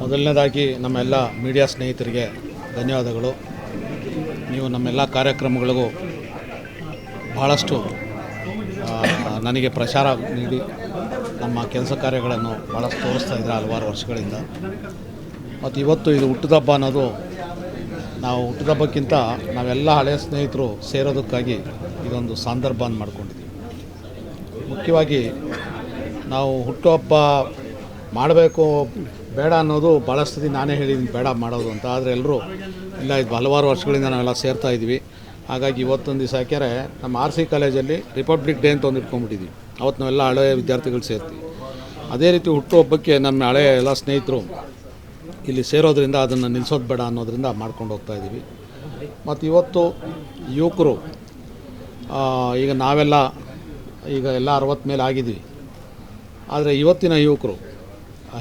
ಮೊದಲನೇದಾಗಿ ನಮ್ಮೆಲ್ಲ ಮೀಡಿಯಾ ಸ್ನೇಹಿತರಿಗೆ ಧನ್ಯವಾದಗಳು. ನೀವು ನಮ್ಮೆಲ್ಲ ಕಾರ್ಯಕ್ರಮಗಳಿಗೂ ಭಾಳಷ್ಟು ನನಗೆ ಪ್ರಚಾರ ನೀಡಿ ನಮ್ಮ ಕೆಲಸ ಕಾರ್ಯಗಳನ್ನು ಭಾಳಷ್ಟು ತೋರಿಸ್ತಾ ಇದ್ದಾರೆ ಹಲವಾರು ವರ್ಷಗಳಿಂದ. ಮತ್ತು ಇವತ್ತು ಇದು ಹುಟ್ಟಿದಬ್ಬ ಅನ್ನೋದು, ನಾವು ಹುಟ್ಟಿದಬ್ಬಕ್ಕಿಂತ ನಾವೆಲ್ಲ ಹಳೆಯ ಸ್ನೇಹಿತರು ಸೇರೋದಕ್ಕಾಗಿ ಇದೊಂದು ಸಂದರ್ಭ ಅಂತ ಮಾಡ್ಕೊಂಡಿದ್ದೀವಿ. ಮುಖ್ಯವಾಗಿ ನಾವು ಹುಟ್ಟುಹಬ್ಬ ಮಾಡಬೇಕು ಬೇಡ ಅನ್ನೋದು ಭಾಳಷ್ಟು ಸತಿ ನಾನೇ ಹೇಳಿದ್ದೀನಿ ಬೇಡ ಮಾಡೋದು ಅಂತ. ಆದರೆ ಎಲ್ಲರೂ ಇಲ್ಲ, ಇದು ಹಲವಾರು ವರ್ಷಗಳಿಂದ ನಾವೆಲ್ಲ ಸೇರ್ತಾ ಇದ್ವಿ. ಹಾಗಾಗಿ ಇವತ್ತೊಂದು ದಿವಸ ಯಾಕೆಂದರೆ ನಮ್ಮ RC ಕಾಲೇಜಲ್ಲಿ ರಿಪಬ್ಲಿಕ್ ಡೇ ಅಂತ ಒಂದು ಇಟ್ಕೊಂಡ್ಬಿಟ್ಟಿದ್ವಿ. ಅವತ್ತು ನಾವೆಲ್ಲ ಹಳೆಯ ವಿದ್ಯಾರ್ಥಿಗಳು ಸೇರ್ತೀವಿ. ಅದೇ ರೀತಿ ಹುಟ್ಟುಹಬ್ಬಕ್ಕೆ ನಮ್ಮ ಹಳೆಯ ಎಲ್ಲ ಸ್ನೇಹಿತರು ಇಲ್ಲಿ ಸೇರೋದ್ರಿಂದ ಅದನ್ನು ನಿಲ್ಲಿಸೋದು ಬೇಡ ಅನ್ನೋದರಿಂದ ಮಾಡ್ಕೊಂಡು ಹೋಗ್ತಾಯಿದ್ದೀವಿ. ಮತ್ತು ಇವತ್ತು ಯುವಕರು ಈಗ ನಾವೆಲ್ಲ ಎಲ್ಲ 60 ಮೇಲೆ ಆಗಿದ್ವಿ. ಆದರೆ ಇವತ್ತಿನ ಯುವಕರು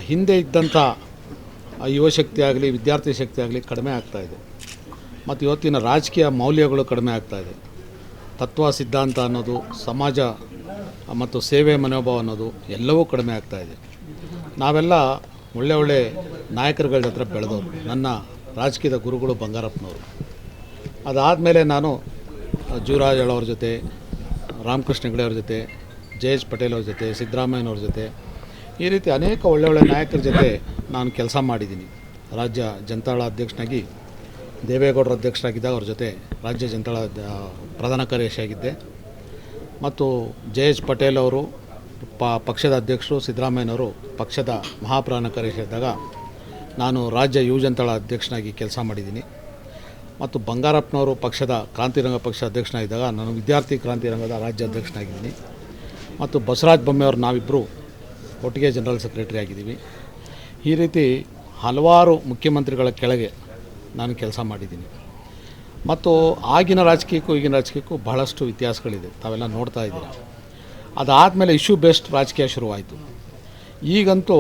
ಹಿಂದೆ ಇದ್ದಂಥ ಯುವಶಕ್ತಿ ಆಗಲಿ ವಿದ್ಯಾರ್ಥಿ ಶಕ್ತಿ ಆಗಲಿ ಕಡಿಮೆ ಆಗ್ತಾಯಿದೆ. ಮತ್ತು ಇವತ್ತಿನ ರಾಜಕೀಯ ಮೌಲ್ಯಗಳು ಕಡಿಮೆ ಆಗ್ತಾಯಿದೆ. ತತ್ವ ಸಿದ್ಧಾಂತ ಅನ್ನೋದು, ಸಮಾಜ ಮತ್ತು ಸೇವೆ ಮನೋಭಾವ ಅನ್ನೋದು ಎಲ್ಲವೂ ಕಡಿಮೆ ಆಗ್ತಾಯಿದೆ. ನಾವೆಲ್ಲ ಒಳ್ಳೆ ನಾಯಕರುಗಳ ಹತ್ರ ಬೆಳೆದವರು. ನನ್ನ ರಾಜಕೀಯದ ಗುರುಗಳು ಬಂಗಾರಪ್ಪನವರು. ಅದಾದಮೇಲೆ ನಾನು ಜೀವರಾಜ್ ಅವ್ರ ಜೊತೆ, ರಾಮಕೃಷ್ಣ ಹೆಗಡೆ ಅವ್ರ ಜೊತೆ, ಜಯೇಶ್ ಪಟೇಲ್ ಅವ್ರ ಜೊತೆ, ಸಿದ್ದರಾಮಯ್ಯನವ್ರ ಜೊತೆ, ಈ ರೀತಿ ಅನೇಕ ಒಳ್ಳೆ ನಾಯಕರ ಜೊತೆ ನಾನು ಕೆಲಸ ಮಾಡಿದ್ದೀನಿ. ರಾಜ್ಯ ಜನತಾದಳ ಅಧ್ಯಕ್ಷನಾಗಿ ದೇವೇಗೌಡರ ಅಧ್ಯಕ್ಷರಾಗಿದ್ದಾಗ ಅವ್ರ ಜೊತೆ ರಾಜ್ಯ ಜನತಾದಳ ಪ್ರಧಾನ ಕಾರ್ಯದರ್ಶಿಯಾಗಿದ್ದೆ. ಮತ್ತು ಜಯೇಶ್ ಪಟೇಲ್ ಅವರು ಪಕ್ಷದ ಅಧ್ಯಕ್ಷರು, ಸಿದ್ದರಾಮಯ್ಯನವರು ಪಕ್ಷದ ಮಹಾಪ್ರಧಾನ ಕಾರ್ಯದರ್ಶಿಯಾಗಿದ್ದಾಗ ನಾನು ರಾಜ್ಯ ಯುವ ಜನತಾದಳ ಅಧ್ಯಕ್ಷನಾಗಿ ಕೆಲಸ ಮಾಡಿದ್ದೀನಿ. ಮತ್ತು ಬಂಗಾರಪ್ಪನವರು ಪಕ್ಷದ ಕ್ರಾಂತಿರಂಗ ಪಕ್ಷ ಅಧ್ಯಕ್ಷನಾಗಿದ್ದಾಗ ನಾನು ವಿದ್ಯಾರ್ಥಿ ಕ್ರಾಂತಿರಂಗದ ರಾಜ್ಯ ಅಧ್ಯಕ್ಷನಾಗಿದ್ದೀನಿ. ಮತ್ತು ಬಸವರಾಜ ಬೊಮ್ಮೆಯವರು ನಾವಿಬ್ಬರು ಒಟ್ಟಿಗೆ ಜನರಲ್ ಸೆಕ್ರೆಟರಿ ಆಗಿದ್ದೀವಿ. ಈ ರೀತಿ ಹಲವಾರು ಮುಖ್ಯಮಂತ್ರಿಗಳ ಕೆಳಗೆ ನಾನು ಕೆಲಸ ಮಾಡಿದ್ದೀನಿ. ಮತ್ತು ಆಗಿನ ರಾಜಕೀಯಕ್ಕೂ ಈಗಿನ ರಾಜಕೀಯಕ್ಕೂ ಬಹಳಷ್ಟು ವ್ಯತ್ಯಾಸಗಳಿದೆ, ತಾವೆಲ್ಲ ನೋಡ್ತಾ ಇದ್ದೀರ. ಅದಾದಮೇಲೆ ಇಶ್ಯೂ ಬೇಸ್ಡ್ ರಾಜಕೀಯ ಶುರುವಾಯಿತು. ಈಗಂತೂ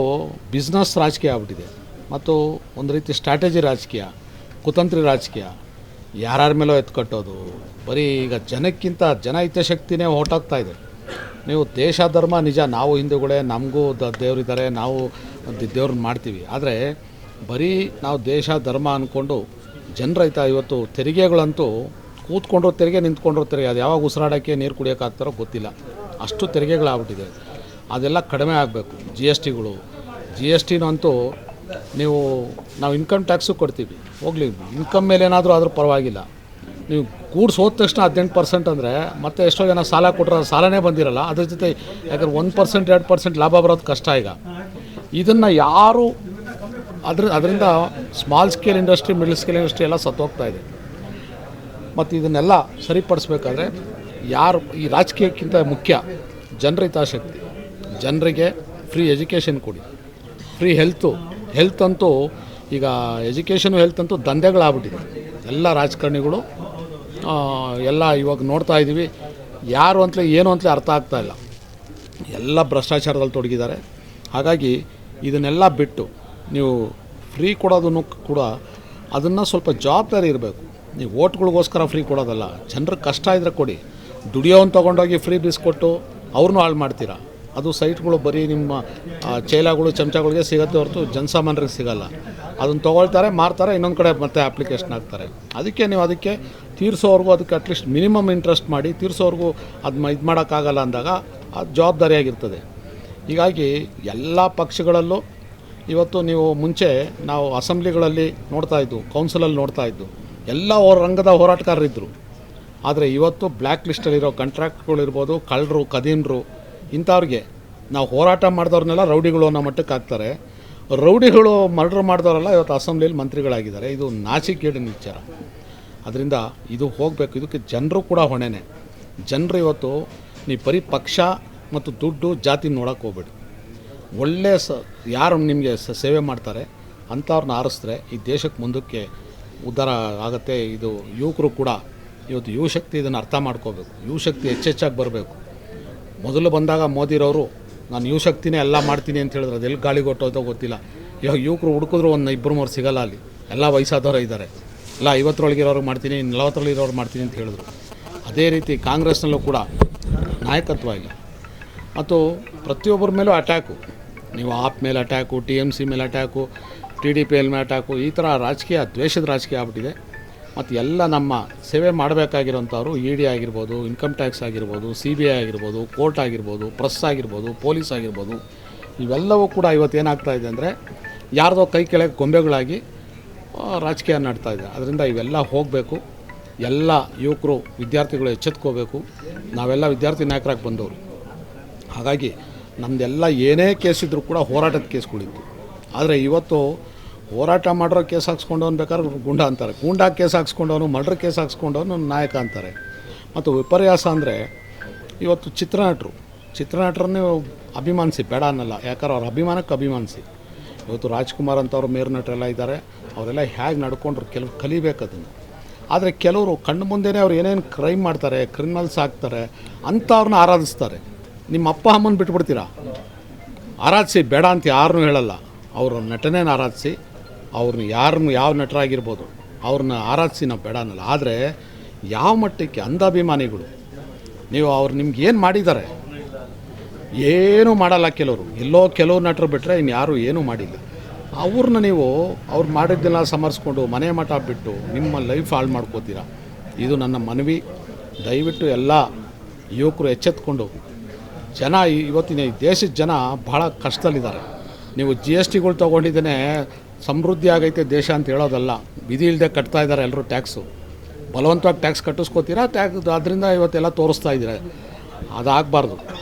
ಬಿಸ್ನೆಸ್ ರಾಜಕೀಯ ಆಗ್ಬಿಟ್ಟಿದೆ. ಮತ್ತು ಒಂದು ರೀತಿ ಸ್ಟ್ರಾಟಜಿ ರಾಜಕೀಯ, ಕುತಂತ್ರಿ ರಾಜಕೀಯ, ಯಾರ್ಯಾರ ಮೇಲೋ ಎತ್ಕಟ್ಟೋದು. ಬರೀ ಈಗ ಜನಕ್ಕಿಂತ ಜನ ಹಿತಾಸಕ್ತಿನೇ ಹೊರಟಾಗ್ತಾ ಇದೆ. ನೀವು ದೇಶ ಧರ್ಮ ನಿಜ, ನಾವು ಹಿಂದೂಗಳೇ, ನಮಗೂ ದೇವರಿದ್ದಾರೆ, ನಾವು ದೇವ್ರನ್ನ ಮಾಡ್ತೀವಿ. ಆದರೆ ಬರೀ ನಾವು ದೇಶ ಧರ್ಮ ಅಂದ್ಕೊಂಡು ಜನರೈತ ಇವತ್ತು ತೆರಿಗೆಗಳಂತೂ ಕೂತ್ಕೊಂಡ್ರು ತೆರಿಗೆ, ನಿಂತ್ಕೊಂಡ್ರು ತೆರಿಗೆ, ಅದು ಯಾವಾಗ ಉಸಿರಾಡೋಕ್ಕೆ ನೀರು ಕುಡಿಯೋಕ್ಕಾಗ್ತಾರೋ ಗೊತ್ತಿಲ್ಲ, ಅಷ್ಟು ತೆರಿಗೆಗಳಾಗ್ಬಿಟ್ಟಿದೆ. ಅದೆಲ್ಲ ಕಡಿಮೆ ಆಗಬೇಕು. ಜಿ ಎಸ್ ಟಿನೂ ಅಂತೂ ನಾವು ಇನ್ಕಮ್ ಟ್ಯಾಕ್ಸು ಕೊಡ್ತೀವಿ, ಹೋಗಲಿ ಇನ್ಕಮ್ ಮೇಲೆ ಏನಾದರೂ ಆದರೂ ಪರವಾಗಿಲ್ಲ. ನೀವು ಗೂಡ್ಸ್ ಹೋದ ತಕ್ಷಣ 18% ಅಂದರೆ ಮತ್ತೆ ಎಷ್ಟೋ ಜನ ಸಾಲ ಕೊಟ್ಟರೆ ಸಾಲನೇ ಬಂದಿರಲ್ಲ. ಅದ್ರ ಜೊತೆ ಯಾಕಂದ್ರೆ 1% 2% ಲಾಭ ಬರೋದು ಕಷ್ಟ. ಈಗ ಇದನ್ನು ಯಾರು ಅದರಿಂದ small scale industry, middle scale industry ಎಲ್ಲ ಸತ್ತೋಗ್ತಾ ಇದೆ. ಮತ್ತು ಇದನ್ನೆಲ್ಲ ಸರಿಪಡಿಸ್ಬೇಕಾದ್ರೆ ಯಾರು ಈ ರಾಜಕೀಯಕ್ಕಿಂತ ಮುಖ್ಯ ಜನರ ಹಿತಾಸಕ್ತಿ. ಜನರಿಗೆ ಫ್ರೀ ಎಜುಕೇಷನ್ ಕೊಡಿ, ಫ್ರೀ ಹೆಲ್ತ್ ಅಂತೂ ಈಗ ಎಜುಕೇಷನು ಹೆಲ್ತ್ ಅಂತೂ ದಂಧೆಗಳಾಗ್ಬಿಟ್ಟಿದೆ. ಎಲ್ಲ ರಾಜಕಾರಣಿಗಳು ಎಲ್ಲ ಇವಾಗ ನೋಡ್ತಾ ಇದ್ದೀವಿ, ಯಾರು ಅಂತಲೇ ಏನು ಅಂತಲೇ ಅರ್ಥ ಆಗ್ತಾ ಇಲ್ಲ. ಎಲ್ಲ ಭ್ರಷ್ಟಾಚಾರದಲ್ಲಿ ತೊಡಗಿದ್ದಾರೆ. ಹಾಗಾಗಿ ಇದನ್ನೆಲ್ಲ ಬಿಟ್ಟು ನೀವು ಫ್ರೀ ಕೊಡೋದನ್ನು ಕೂಡ ಅದನ್ನು ಸ್ವಲ್ಪ ಜವಾಬ್ದಾರಿ ಇರಬೇಕು. ನೀವು ಓಟ್ಗಳಿಗೋಸ್ಕರ ಫ್ರೀ ಕೊಡೋದಲ್ಲ, ಜನರಿಗೆ ಕಷ್ಟ ಇದ್ದರೆ ಕೊಡಿ. ದುಡಿಯೋವನ್ನು ತೊಗೊಂಡೋಗಿ ಫ್ರೀ ಬೀಸ್ ಕೊಟ್ಟು ಅವ್ರನ್ನೂ ಹಾಳು ಮಾಡ್ತೀರಾ. ಅದು ಸೈಟ್ಗಳು ಬರೀ ನಿಮ್ಮ ಚೈಲಾಗಳು ಚಮಚಗಳಿಗೆ ಸಿಗುತ್ತೆ ಹೊರತು ಜನಸಾಮಾನ್ಯರಿಗೆ ಸಿಗೋಲ್ಲ. ಅದನ್ನು ತೊಗೊಳ್ತಾರೆ, ಮಾರ್ತಾರೆ, ಇನ್ನೊಂದು ಕಡೆ ಮತ್ತೆ ಅಪ್ಲಿಕೇಶನ್ ಹಾಕ್ತಾರೆ. ಅದಕ್ಕೆ ತೀರಿಸೋವರೆಗೂ ಅದಕ್ಕೆ ಅಟ್ಲೀಸ್ಟ್ ಮಿನಿಮಮ್ ಇಂಟ್ರೆಸ್ಟ್ ಮಾಡಿ ತೀರಿಸೋವರೆಗೂ ಅದು ಇದು ಮಾಡೋಕ್ಕಾಗಲ್ಲ ಅಂದಾಗ ಅದು ಜವಾಬ್ದಾರಿಯಾಗಿರ್ತದೆ. ಹೀಗಾಗಿ ಎಲ್ಲ ಪಕ್ಷಗಳಲ್ಲೂ ಇವತ್ತು ನೀವು ಮುಂಚೆ ನಾವು ಅಸೆಂಬ್ಲಿಗಳಲ್ಲಿ ನೋಡ್ತಾ ಇದ್ದು, ಕೌನ್ಸಿಲಲ್ಲಿ ನೋಡ್ತಾ ಇದ್ದು ಎಲ್ಲ ರಂಗದ ಹೋರಾಟಗಾರರಿದ್ದರು. ಆದರೆ ಇವತ್ತು ಬ್ಲ್ಯಾಕ್ ಲಿಸ್ಟಲ್ಲಿರೋ ಕಾಂಟ್ರಾಕ್ಟ್ಗಳಿರ್ಬೋದು, ಕಳ್ಳರು, ಕದೀಮ್ರು, ಇಂಥವ್ರಿಗೆ ನಾವು ಹೋರಾಟ ಮಾಡಿದವ್ರನ್ನೆಲ್ಲ ರೌಡಿಗಳು ಅನ್ನೋ ಮಟ್ಟಕ್ಕೆ ಹಾಕ್ತಾರೆ. ರೌಡಿಗಳು ಮರ್ಡರ್ ಮಾಡಿದವರೆಲ್ಲ ಇವತ್ತು ಅಸೆಂಬ್ಲಿಯಲ್ಲಿ ಮಂತ್ರಿಗಳಾಗಿದ್ದಾರೆ. ಇದು ನಾಚಿಕೆಗೇಡಿನ ವಿಚಾರ. ಅದರಿಂದ ಇದು ಹೋಗಬೇಕು. ಇದಕ್ಕೆ ಜನರು ಕೂಡ ಹೊಣೆನೇ. ಜನರು ಇವತ್ತು ನೀವು ಬರೀ ಪಕ್ಷ ಮತ್ತು ದುಡ್ಡು ಜಾತಿ ನೋಡೋಕ್ಕೆ ಹೋಗ್ಬೇಡಿ. ಒಳ್ಳೆ ಯಾರು ನಿಮಗೆ ಸೇವೆ ಮಾಡ್ತಾರೆ ಅಂಥವ್ರನ್ನ ಆರಿಸಿದ್ರೆ ಈ ದೇಶಕ್ಕೆ ಮುಂದಕ್ಕೆ ಉದ್ಧಾರ ಆಗುತ್ತೆ. ಇದು ಯುವಕರು ಕೂಡ ಇವತ್ತು ಯುವಶಕ್ತಿ ಇದನ್ನು ಅರ್ಥ ಮಾಡ್ಕೋಬೇಕು. ಯುವಶಕ್ತಿ ಹೆಚ್ಚೆಚ್ಚಾಗಿ ಬರಬೇಕು. ಮೊದಲು ಬಂದಾಗ ಮೋದಿರವರು ನಾನು ಯುವಶಕ್ತಿನೇ ಎಲ್ಲ ಮಾಡ್ತೀನಿ ಅಂತ ಹೇಳಿದ್ರು. ಅದೆಲ್ಲಿ ಗಾಳಿಗೆ ಹೊಟ್ಟೋಯ್ತೋ ಗೊತ್ತಿಲ್ಲ. ಇವಾಗ ಯುವಕರು ಹುಡುಕಿದ್ರು ಒಂದು 2-3 ಸಿಗೋಲ್ಲ. ಅಲ್ಲಿ ಎಲ್ಲ ವಯಸ್ಸಾದವರೇ ಇದ್ದಾರೆ. ಎಲ್ಲ 50ರೊಳಗಿರೋರು ಮಾಡ್ತೀನಿ, 40ರಲ್ಲಿರೋರು ಮಾಡ್ತೀನಿ ಅಂತ ಹೇಳಿದ್ರು. ಅದೇ ರೀತಿ ಕಾಂಗ್ರೆಸ್ನಲ್ಲೂ ಕೂಡ ನಾಯಕತ್ವ ಇಲ್ಲ. ಮತ್ತು ಪ್ರತಿಯೊಬ್ಬರ ಮೇಲೂ ಅಟ್ಯಾಕು, ನೀವು ಆಪ್ ಮೇಲೆ ಅಟ್ಯಾಕು, TMC ಮೇಲೆ ಅಟ್ಯಾಕು, TDP ಮೇಲೆ ಅಟ್ಯಾಕು, ಈ ಥರ ರಾಜಕೀಯ ದ್ವೇಷದ ರಾಜಕೀಯ ಆಗ್ಬಿಟ್ಟಿದೆ. ಮತ್ತು ಎಲ್ಲ ನಮ್ಮ ಸೇವೆ ಮಾಡಬೇಕಾಗಿರೋಂಥವ್ರು ED ಆಗಿರ್ಬೋದು, ಇನ್ಕಮ್ ಟ್ಯಾಕ್ಸ್ ಆಗಿರ್ಬೋದು, CBI ಆಗಿರ್ಬೋದು, ಕೋರ್ಟ್ ಆಗಿರ್ಬೋದು, ಪ್ರೆಸ್ ಆಗಿರ್ಬೋದು, ಪೊಲೀಸ್ ಆಗಿರ್ಬೋದು, ಇವೆಲ್ಲವೂ ಕೂಡ ಇವತ್ತೇನಾಗ್ತಾಯಿದೆ ಅಂದರೆ ಯಾರ್ದೋ ಕೈ ಕೆಳಗೆ ಗೊಂಬೆಗಳಾಗಿ ರಾಜಕೀಯ ನಡ್ತಾಯಿದೆ. ಅದರಿಂದ ಇವೆಲ್ಲ ಹೋಗಬೇಕು. ಎಲ್ಲ ಯುವಕರು, ವಿದ್ಯಾರ್ಥಿಗಳು ಎಚ್ಚೆತ್ಕೋಬೇಕು. ನಾವೆಲ್ಲ ವಿದ್ಯಾರ್ಥಿ ನಾಯಕರಾಗಿ ಬಂದವರು. ಹಾಗಾಗಿ ನಮ್ಮದೆಲ್ಲ ಏನೇ ಕೇಸ್ ಇದ್ದರೂ ಕೂಡ ಹೋರಾಟದ ಕೇಸ್ಗಳಿತ್ತು. ಆದರೆ ಇವತ್ತು ಹೋರಾಟ ಮಾಡಿರೋ ಕೇಸ್ ಹಾಕ್ಸ್ಕೊಂಡವನು ಬೇಕಾದ್ರೆ ಗುಂಡ ಅಂತಾರೆ, ಗೂಂಡಾ ಕೇಸ್ ಹಾಕ್ಸ್ಕೊಂಡವನು, ಮರ್ಡರ್ ಕೇಸ್ ಹಾಕ್ಸ್ಕೊಂಡವನು ನಾಯಕ ಅಂತಾರೆ. ಮತ್ತು ವಿಪರ್ಯಾಸ ಅಂದರೆ ಇವತ್ತು ಚಿತ್ರನಟರನ್ನೇ ಅಭಿಮಾನಿಸಿ, ಬೇಡ ಅನ್ನಲ್ಲ, ಯಾಕಂದ್ರೆ ಅವ್ರ ಅಭಿಮಾನಕ್ಕೆ ಅಭಿಮಾನಿಸಿ. ಇವತ್ತು ರಾಜ್ಕುಮಾರ್ ಅಂತವ್ರು ಮೇರು ನಟರೆಲ್ಲ ಇದ್ದಾರೆ, ಅವರೆಲ್ಲ ಹೇಗೆ ನಡ್ಕೊಂಡ್ರು ಕೆಲವು ಕಲಿಬೇಕು ಅದನ್ನು. ಆದರೆ ಕೆಲವರು ಕಣ್ಣು ಮುಂದೆನೇ ಅವ್ರು ಏನೇನು ಕ್ರೈಮ್ ಮಾಡ್ತಾರೆ, ಕ್ರಿಮಿನಲ್ಸ್ ಆಗ್ತಾರೆ ಅಂಥವ್ರನ್ನ ಆರಾಧಿಸ್ತಾರೆ. ನಿಮ್ಮ ಅಪ್ಪ ಅಮ್ಮನ ಬಿಟ್ಬಿಡ್ತೀರಾ? ಆರಾಧಿಸಿ, ಬೇಡ ಅಂತ ಯಾರನ್ನೂ ಹೇಳಲ್ಲ. ಅವ್ರ ನಟನೇನ ಆರಾಧಿಸಿ, ಅವ್ರನ್ನ ಯಾವ ನಟರಾಗಿರ್ಬೋದು ಅವ್ರನ್ನ ಆರಾಧಿಸಿ, ನಾವು ಬೇಡ ಅನ್ನಲ್ಲ. ಆದರೆ ಯಾವ ಮಟ್ಟಕ್ಕೆ ಅಂಧಾಭಿಮಾನಿಗಳು, ನೀವು ಅವ್ರು ನಿಮ್ಗೆ ಏನು ಮಾಡಿದ್ದಾರೆ? ಏನೂ ಮಾಡಲ್ಲ. ಕೆಲವು ನಟರು ಬಿಟ್ಟರೆ ಇನ್ಯಾರೂ ಏನೂ ಮಾಡಿಲ್ಲ. ಅವ್ರನ್ನ ನೀವು ಅವ್ರು ಮಾಡಿದ್ದೆಲ್ಲ ಸಮರ್ಸ್ಕೊಂಡು ಮನೆ ಮಠ ಬಿಟ್ಟು ನಿಮ್ಮ ಲೈಫ್ ಹಾಳು ಮಾಡ್ಕೋತೀರ. ಇದು ನನ್ನ ಮನವಿ. ದಯವಿಟ್ಟು ಎಲ್ಲ ಯುವಕರು ಎಚ್ಚೆತ್ಕೊಂಡು, ಇವತ್ತಿನ ದೇಶದ ಜನ ಭಾಳ ಕಷ್ಟದಲ್ಲಿದ್ದಾರೆ. ನೀವು GSTಗಳು ತೊಗೊಂಡಿದ್ದೇನೆ ಸಮೃದ್ಧಿ ಆಗೈತೆ ದೇಶ ಅಂತ ಹೇಳೋದಲ್ಲ. ವಿಧಿ ಇಲ್ಲದೆ ಕಟ್ತಾ ಇದ್ದಾರೆ ಎಲ್ಲರೂ ಟ್ಯಾಕ್ಸು. ಬಲವಂತವಾಗಿ ಟ್ಯಾಕ್ಸ್ ಕಟ್ಟಿಸ್ಕೋತೀರಾ, ಅದರಿಂದ ಇವತ್ತೆಲ್ಲ ತೋರಿಸ್ತಾ ಇದ್ದಾರೆ. ಅದಾಗಬಾರ್ದು.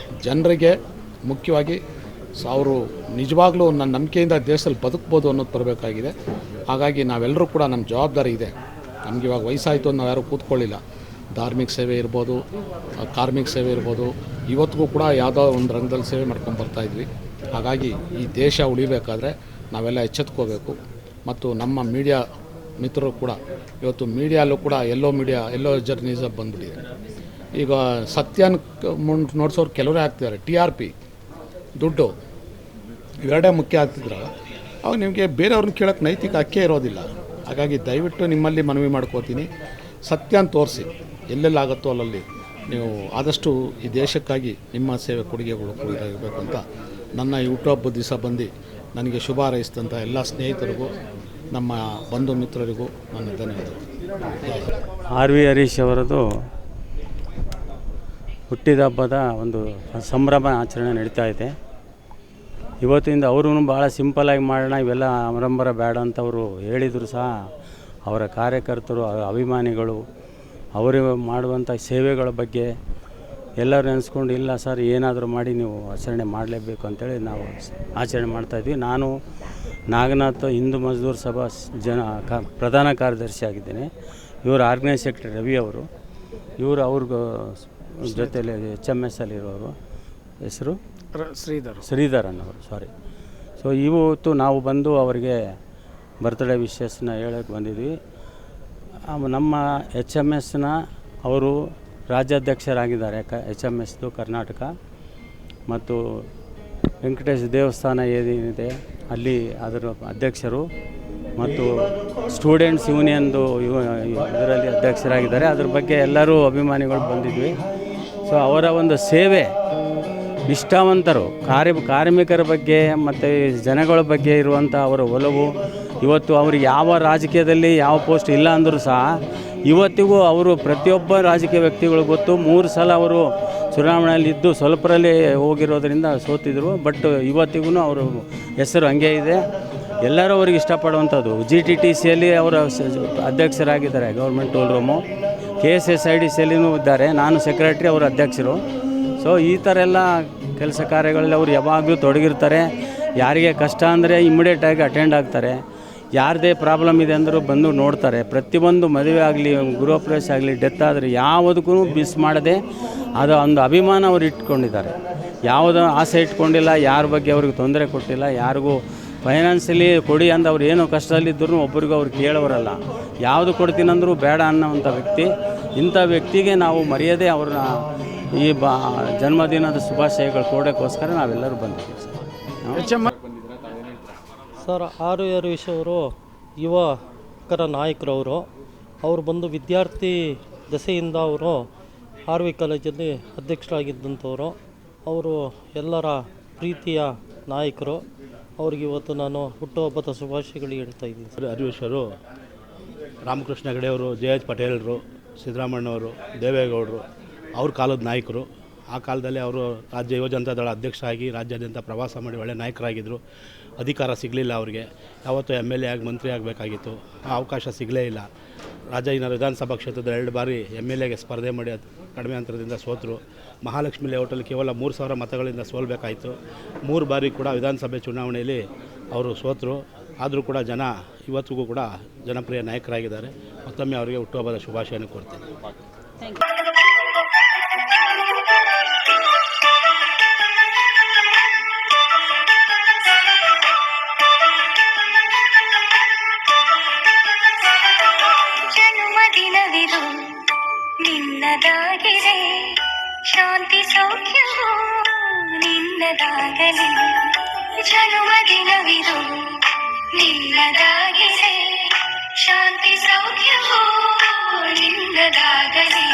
ಜನರಿಗೆ ಮುಖ್ಯವಾಗಿ ಅವರು ನಿಜವಾಗ್ಲೂ ನನ್ನ ನಂಬಿಕೆಯಿಂದ ದೇಶದಲ್ಲಿ ಬದುಕ್ಬೋದು ಅನ್ನೋದು ಬರಬೇಕಾಗಿದೆ. ಹಾಗಾಗಿ ನಾವೆಲ್ಲರೂ ಕೂಡ ನಮ್ಮ ಜವಾಬ್ದಾರಿ ಇದೆ. ನಮ್ಗೆ ಇವಾಗ ವಯಸ್ಸಾಯಿತು ಅಂತ ನಾವು ಯಾರೂ ಕೂತ್ಕೊಳ್ಳಿಲ್ಲ. ಧಾರ್ಮಿಕ ಸೇವೆ ಇರ್ಬೋದು, ಕಾರ್ಮಿಕ ಸೇವೆ ಇರ್ಬೋದು, ಇವತ್ತಿಗೂ ಕೂಡ ಯಾವುದೋ ಒಂದು ರಂಗದಲ್ಲಿ ಸೇವೆ ಮಾಡ್ಕೊಂಡು ಬರ್ತಾಯಿದ್ವಿ. ಹಾಗಾಗಿ ಈ ದೇಶ ಉಳಿಬೇಕಾದ್ರೆ ನಾವೆಲ್ಲ ಎಚ್ಚೆತ್ಕೋಬೇಕು. ಮತ್ತು ನಮ್ಮ ಮೀಡಿಯಾ ಮಿತ್ರರು ಕೂಡ ಇವತ್ತು ಮೀಡಿಯಲ್ಲೂ ಕೂಡ ಎಲ್ಲೋ ಜರ್ನಲಿಸಮ್ ಬಂದ್ಬಿಟ್ಟಿದೆ. ಈಗ ಸತ್ಯನ ನೋಡ್ಸೋರು ಕೆಲವರೇ ಆಗ್ತಿದ್ದಾರೆ. TRP, ದುಡ್ಡು, ಇವೆರಡೇ ಮುಖ್ಯ ಆಗ್ತಿದ್ರೆ ಅವಾಗ ನಿಮಗೆ ಬೇರೆಯವ್ರನ್ನ ಕೇಳೋಕ್ಕೆ ನೈತಿಕ ಹಕ್ಕೇ ಇರೋದಿಲ್ಲ. ಹಾಗಾಗಿ ದಯವಿಟ್ಟು ನಿಮ್ಮಲ್ಲಿ ಮನವಿ ಮಾಡ್ಕೋತೀನಿ, ಸತ್ಯನ ತೋರಿಸಿ, ಎಲ್ಲೆಲ್ಲಾಗುತ್ತೋ ಅಲ್ಲಲ್ಲಿ ನೀವು ಆದಷ್ಟು ಈ ದೇಶಕ್ಕಾಗಿ ನಿಮ್ಮ ಸೇವೆ ಕೊಡುಗೆಗಳು ಇರಬೇಕು ಅಂತ ನನ್ನ ಯೂಟ್ಯೂಬ್ ದಿವಸ ಬಂದು ನನಗೆ ಶುಭ ಹಾರೈಸಿದಂಥ ಎಲ್ಲ ಸ್ನೇಹಿತರಿಗೂ, ನಮ್ಮ ಬಂಧು ಮಿತ್ರರಿಗೂ ನನ್ನ ಧನ್ಯವಾದಗಳು. RV ಹರೀಶ್ ಅವರದು ಹುಟ್ಟಿದ ಹಬ್ಬದ ಒಂದು ಸಂಭ್ರಮ ಆಚರಣೆ ನಡೀತಾ ಇದೆ. ಇವತ್ತಿಂದ ಅವರು ಭಾಳ ಸಿಂಪಲಾಗಿ ಮಾಡೋಣ, ಇವೆಲ್ಲ ಆರಂಭರ ಬೇಡ ಅಂತ ಅವರು ಹೇಳಿದರು ಸಹ ಅವರ ಕಾರ್ಯಕರ್ತರು, ಅಭಿಮಾನಿಗಳು ಅವರು ಮಾಡುವಂಥ ಸೇವೆಗಳ ಬಗ್ಗೆ ಎಲ್ಲರೂ ನೆನೆಸ್ಕೊಂಡು, ಇಲ್ಲ ಸರ್ ಏನಾದರೂ ಮಾಡಿ ನೀವು ಆಚರಣೆ ಮಾಡಲೇಬೇಕು ಅಂತೇಳಿ ನಾವು ಆಚರಣೆ ಮಾಡ್ತಾಯಿದ್ವಿ. ನಾನು ನಾಗನಾಥ್ ಹಿಂದೂ ಮಜ್ದೂರ್ ಸಭಾ ಪ್ರಧಾನ ಕಾರ್ಯದರ್ಶಿ ಆಗಿದ್ದೇನೆ. ಇವರು ಆರ್ಗನೈಸ್ ಸೆಕ್ರೆಟರಿ ರವಿ ಅವರು. ಇವರು ಅವ್ರಿಗೂ ಜೊತೆಯಲ್ಲಿ HMS ಅಲ್ಲಿರೋರು, ಹೆಸರು ಶ್ರೀಧರ್ ಅನ್ನೋರು, ಸಾರಿ. ಸೊ ಇವತ್ತು ನಾವು ಬಂದು ಅವರಿಗೆ ಬರ್ತ್ಡೇ ವಿಶಸ್ನ ಹೇಳೋಕ್ಕೆ ಬಂದಿದ್ವಿ. ನಮ್ಮ HMSನ ಅವರು ರಾಜ್ಯಾಧ್ಯಕ್ಷರಾಗಿದ್ದಾರೆ, HMSದು ಕರ್ನಾಟಕ. ಮತ್ತು ವೆಂಕಟೇಶ ದೇವಸ್ಥಾನ ಏನಿದೆ ಅಲ್ಲಿ ಅದರ ಅಧ್ಯಕ್ಷರು, ಮತ್ತು ಸ್ಟೂಡೆಂಟ್ಸ್ ಯೂನಿಯನ್ದು ಇದರಲ್ಲಿ ಅಧ್ಯಕ್ಷರಾಗಿದ್ದಾರೆ. ಅದ್ರ ಬಗ್ಗೆ ಎಲ್ಲರೂ ಅಭಿಮಾನಿಗಳು ಬಂದಿದ್ವಿ. ಸೊ ಅವರ ಒಂದು ಸೇವೆ, ನಿಷ್ಠಾವಂತರು, ಕಾರ್ಮಿಕರ ಬಗ್ಗೆ ಮತ್ತು ಜನಗಳ ಬಗ್ಗೆ ಇರುವಂಥ ಅವರ ಒಲವು, ಇವತ್ತು ಅವ್ರಿಗೆ ಯಾವ ರಾಜಕೀಯದಲ್ಲಿ ಯಾವ ಪೋಸ್ಟ್ ಇಲ್ಲ ಅಂದರೂ ಸಹ ಇವತ್ತಿಗೂ ಅವರು ಪ್ರತಿಯೊಬ್ಬ ರಾಜಕೀಯ ವ್ಯಕ್ತಿಗಳು ಗೊತ್ತು. 3 ಸಲ ಅವರು ಚುನಾವಣೆಯಲ್ಲಿ ಇದ್ದು ಸ್ವಲ್ಪರಲ್ಲಿ ಹೋಗಿರೋದ್ರಿಂದ ಸೋತಿದ್ರು. ಬಟ್ ಇವತ್ತಿಗೂ ಅವರು ಹೆಸರು ಹಂಗೆ ಇದೆ. ಎಲ್ಲರೂ ಅವ್ರಿಗೆ ಇಷ್ಟಪಡುವಂಥದ್ದು. GTTCಯಲ್ಲಿ ಅವರ ಅಧ್ಯಕ್ಷರಾಗಿದ್ದಾರೆ, ಗೌರ್ಮೆಂಟ್ ಟೋಲ್ ರೂಮು. KSSIDCಯಲ್ಲಿನೂ ಇದ್ದಾರೆ, ನಾನು ಸೆಕ್ರೆಟ್ರಿ, ಅವರ ಅಧ್ಯಕ್ಷರು. ಸೊ ಈ ಥರ ಎಲ್ಲ ಕೆಲಸ ಕಾರ್ಯಗಳಲ್ಲಿ ಅವರು ಯಾವಾಗಲೂ ತೊಡಗಿರ್ತಾರೆ. ಯಾರಿಗೆ ಕಷ್ಟ ಅಂದರೆ ಇಮ್ಮಿಡಿಯೇಟಾಗಿ ಅಟೆಂಡ್ ಆಗ್ತಾರೆ. ಯಾರದೇ ಪ್ರಾಬ್ಲಮ್ ಇದೆ ಅಂದರೂ ಬಂದು ನೋಡ್ತಾರೆ. ಪ್ರತಿಯೊಂದು ಮದುವೆ ಆಗಲಿ, ಗೃಹಪ್ರವೇಶ ಆಗಲಿ, ಡೆತ್ ಆದರೆ ಯಾವುದಕ್ಕೂ ಮಿಸ್ ಮಾಡದೆ ಅದು ಒಂದು ಅಭಿಮಾನ ಅವರು ಇಟ್ಕೊಂಡಿದ್ದಾರೆ. ಯಾವುದೋ ಆಸೆ ಇಟ್ಕೊಂಡಿಲ್ಲ, ಯಾರ ಬಗ್ಗೆ ಅವ್ರಿಗೆ ತೊಂದರೆ ಕೊಟ್ಟಿಲ್ಲ. ಯಾರಿಗೂ ಫೈನಾನ್ಷಿಯಲಿ ಕೊಡಿ ಅಂತ ಅವ್ರು ಏನೋ ಕಷ್ಟದಲ್ಲಿದ್ದರೂ ಒಬ್ಬರಿಗೂ ಅವ್ರು ಕೇಳೋರಲ್ಲ. ಯಾವುದು ಕೊಡ್ತೀನಂದರೂ ಬೇಡ ಅನ್ನೋವಂಥ ವ್ಯಕ್ತಿ. ಇಂಥ ವ್ಯಕ್ತಿಗೆ ನಾವು ಮರೆಯದೇ ಅವ್ರನ್ನ ಈ ಜನ್ಮದಿನದ ಶುಭಾಶಯಗಳು ಕೊಡೋಕ್ಕೋಸ್ಕರ ನಾವೆಲ್ಲರೂ ಬಂದಿದ್ದೀವಿ ಸರ್. RV ಹರೀಶ್ ಅವರು ಯುವಕರ ನಾಯಕರವರು. ಅವರು ಬಂದು ವಿದ್ಯಾರ್ಥಿ ದಶೆಯಿಂದ ಅವರು ಆರ್ ವಿ ಕಾಲೇಜಲ್ಲಿ ಅಧ್ಯಕ್ಷರಾಗಿದ್ದಂಥವರು. ಅವರು ಎಲ್ಲರ ಪ್ರೀತಿಯ ನಾಯಕರು. ಅವ್ರಿಗೆ ಇವತ್ತು ನಾನು ಹುಟ್ಟುಹಬ್ಬದ ಶುಭಾಶಯಗಳು ಹೇಳ್ತಾ ಇದ್ದೀನಿ. ಹರಿವೇಶ್ವರು, ರಾಮಕೃಷ್ಣ ಹೆಗಡೆಯವರು, ಜೆ ಎಚ್ ಪಟೇಲರು, ಸಿದ್ದರಾಮಣ್ಣವರು, ದೇವೇಗೌಡರು ಅವ್ರ ಕಾಲದ ನಾಯಕರು. ಆ ಕಾಲದಲ್ಲಿ ಅವರು ರಾಜ್ಯ ಯುವ ಜನತಾ ದಳ ಅಧ್ಯಕ್ಷರಾಗಿ ರಾಜ್ಯಾದ್ಯಂತ ಪ್ರವಾಸ ಮಾಡಿ ಒಳ್ಳೆ ನಾಯಕರಾಗಿದ್ದರು. ಅಧಿಕಾರ ಸಿಗಲಿಲ್ಲ ಅವ್ರಿಗೆ. ಯಾವತ್ತೂ MLA ಆಗಿ ಮಂತ್ರಿ ಆಗಬೇಕಾಗಿತ್ತು, ಆ ಅವಕಾಶ ಸಿಗಲೇ ಇಲ್ಲ. ರಾಜಾಜಿನಗರ ವಿಧಾನಸಭಾ ಕ್ಷೇತ್ರದ 2 ಬಾರಿ MLAಗೆ ಸ್ಪರ್ಧೆ ಮಾಡಿ ಕಡಿಮೆ ಅಂತರದಿಂದ ಸೋತರು. ಮಹಾಲಕ್ಷ್ಮಿ ಲೇಔಟಲ್ಲಿ ಕೇವಲ 3,000 ಮತಗಳಿಂದ ಸೋಲಬೇಕಾಯಿತು. 3 ಬಾರಿ ಕೂಡ ವಿಧಾನಸಭೆ ಚುನಾವಣೆಯಲ್ಲಿ ಅವರು ಸೋತರು. ಆದರೂ ಕೂಡ ಜನ ಇವತ್ತಿಗೂ ಕೂಡ ಜನಪ್ರಿಯ ನಾಯಕರಾಗಿದ್ದಾರೆ. ಮತ್ತೊಮ್ಮೆ ಅವರಿಗೆ ಹುಟ್ಟುಹಬ್ಬದ ಶುಭಾಶಯನ ಕೊಡ್ತೇನೆ. ಜನ್ಮದಿನವಿದು ನಿನ್ನದಾಗಿದೆ, ಶಾಂತಿ ಸೌಖ್ಯವೂ ನಿನ್ನದಾಗಲಿ. ಜನ್ಮದಿನವಿದು ನಿನ್ನದಾಗಿದೆ, ಶಾಂತಿ ಸೌಖ್ಯವೂ ನಿನ್ನದಾಗಲಿ.